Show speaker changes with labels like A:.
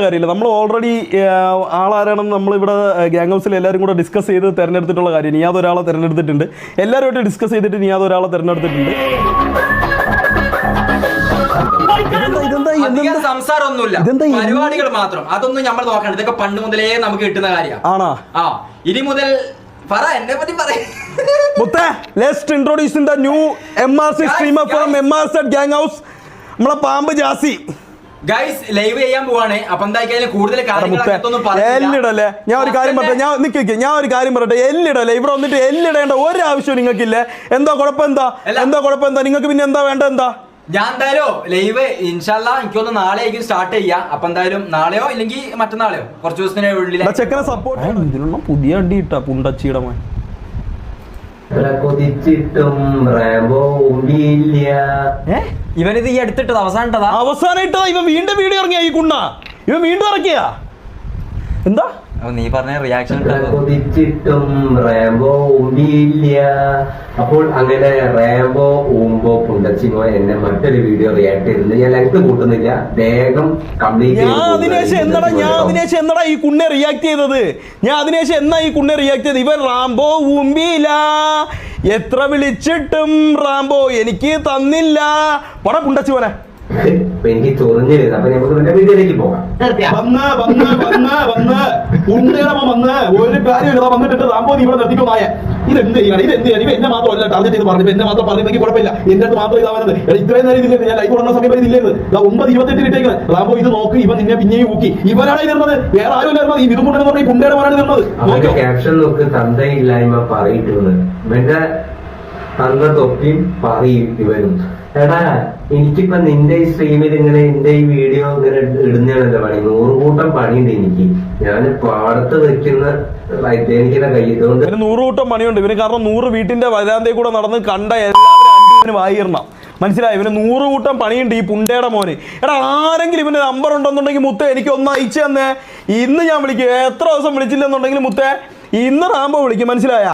A: കാര്യമില്ല. നമ്മൾ ഓൾറെഡി ആളാരാണെന്ന് നമ്മളിവിടെ ഗ്യാങ് ഹൗസിൽ എല്ലാവരും കൂടെ ഡിസ്കസ് ചെയ്ത് തിരഞ്ഞെടുത്തിട്ടുള്ള കാര്യം. നീ അതൊരാളെ തിരഞ്ഞെടുത്തിട്ടുണ്ട്, എല്ലാവരുമായിട്ട് ഡിസ്കസ് ചെയ്തിട്ട് നീ അതൊരാളെ തിരഞ്ഞെടുത്തിട്ടുണ്ട്.
B: സംസാരമൊന്നുമില്ല, പരിപാടികൾ മാത്രം. അതൊന്നും നമ്മൾ നോക്കണം. ഇതൊക്കെ പണ്ട് മുതലേ നമുക്ക് കിട്ടുന്ന കാര്യമാണ്.
A: ആണോ?
B: ആ, ഇനി മുതൽ പറ, എന്നെ പറ്റി പറ.
A: Let's introduce the new MRC streamer from MRZ gang house, നമ്മളെ പാമ്പ് ജാസി.
B: ഗൈസ് ലൈവ് ചെയ്യാൻ പോവാണ്. അപ്പൊ എന്തായാലും കൂടുതൽ
A: എല്ലിടല്ലേ? ഞാൻ ഒരു കാര്യം പറയട്ടെ, എല്ലിടല്ലേ? ഇവിടെ വന്നിട്ട് എല്ലിടേണ്ട ഒരു ആവശ്യവും നിങ്ങൾക്കില്ലേ? എന്താ കുഴപ്പം? എന്താ നിങ്ങൾക്ക് പിന്നെ എന്താ വേണ്ട? എന്താ
B: ഞാൻ എന്തായാലും ലൈവ് ഇൻഷാല്ലാ എനിക്കൊന്ന് നാളെ ആയിരിക്കും സ്റ്റാർട്ട് ചെയ്യാം. അപ്പൊ എന്തായാലും നാളെയോ ഇല്ലെങ്കിൽ മറ്റന്നാളെയോ കുറച്ച് ദിവസത്തിനുള്ളിൽ
A: ചെക്കനെ സപ്പോർട്ട് ഇതിനുള്ള പുതിയ അടി ഇട്ടാ പുണ്ടച്ചിയുടെ മോൻ.
B: ഇവനിത് ഈ എടുത്തിട്ടത്
A: അവസാനായിട്ടാ ഇവൻ വീണ്ടും വീഡിയോ ഇറങ്ങിയ ഈ കുണ്ണ. ഇവൻ വീണ്ടും ഇറക്കിയ എന്താ
B: നീ പറഞ്ഞ റിയാക്ഷൻ
C: അപ്പോൾ അങ്ങനെ റാംബോ ഊമ്പോ പുണ്ടച്ചിമോ എന്നെ മറ്റൊരു വീഡിയോ റിയാക്ട് ചെയ്തിട്ടുണ്ട്. ഞാൻ ലെങ്ത് കൂട്ടുന്നില്ല, വേഗം കംപ്ലീറ്റ്.
A: ഞാൻ അതിനുശേഷം എന്നടാ ഈ കുണ്ണെ റിയാക്ട് ചെയ്തത്? ഇവൻ റാംബോ ഊമ്പിയില്ല, എത്ര വിളിച്ചിട്ടും റാംബോ എനിക്ക് തന്നില്ല. പട പുണ്ടച്ചി പോലെ
C: എനിക്ക് ചൊറിഞ്ഞു വരുന്നത്. അപ്പൊ നമുക്ക് മറ്റേ വീഡിയോയിലേക്ക് പോകാം.
A: ഒരു കാര്യമില്ല, വന്നിട്ട് റാംബോ നീ ഇവിടെ നിർത്തിക്കുമായ ഇതെന്ത് ചെയ്യണം? ഇവ എന്നെ മാത്രമല്ല ടാർഗറ്റ് ചെയ്ത് പറഞ്ഞു. എന്നെ മാത്രം പറഞ്ഞെങ്കിൽ കുഴപ്പമില്ല, എന്റെ അടുത്ത് മാത്രം ഇതാവുന്നത്. ഇത്രയും നേരം ഇതില്ല, ഞാൻ ലൈവ് തുടങ്ങുന്ന സമയം ഇതില്ലായിരുന്നു. 9:28 ഇട്ടേക്കുന്നത് റാംബോ. ഇത് നോക്ക്, ഇവൻ നിന്നെ പിന്നെയും ഊക്കി. ഇവനാണ് ഇരുന്നത്, വേറെ ആരും ഇല്ലായിരുന്നത്. ഈ വിധുമുണ്ടെന്ന് പറഞ്ഞ ഈ പുണ്ടയുടെ മനാണ് ഇരുന്നത്.
C: ക്യാപ്ഷൻ നോക്ക്, തന്തയില്ലായ്മ പറയിട്ടുള്ളത്. ഇവന്റെ തന്ന തൊപ്പിയും പറയും ഇവനും. എടാ, എനിക്കിപ്പോ നിന്റെ ഈ സ്ട്രീമിൽ ഇങ്ങനെ എന്റെ ഈ വീഡിയോ ഇങ്ങനെ ഇടുന്നതാണല്ലോ പണി. 100 കൂട്ടം പണിയുണ്ട് എനിക്ക്. ഞാൻ പാടത്ത് വെക്കുന്ന എനിക്കിടെ കയ്യിട്ടുണ്ട്
A: 100 കൂട്ടം പണിയുണ്ട് ഇവന്. കാരണം 100 വീട്ടിന്റെ വരാന്തയിൽ കൂടെ നടന്ന് കണ്ട എല്ലാവരും വായിരണം. മനസ്സിലായി? ഇവന് 100 കൂട്ടം പണിയുണ്ട് ഈ പുണ്ടയുടെ മോന്. എടാ, ആരെങ്കിലും ഇവന്റെ നമ്പർ ഉണ്ടെന്നുണ്ടെങ്കിൽ മുത്തേ എനിക്ക് ഒന്ന് അയച്ചു തന്നെ. ഇന്ന് ഞാൻ വിളിക്കും. എത്ര ദിവസം വിളിച്ചില്ലെന്നുണ്ടെങ്കിൽ മുത്തേ ഇന്ന് റാംബോ വിളിക്കും. മനസ്സിലായ?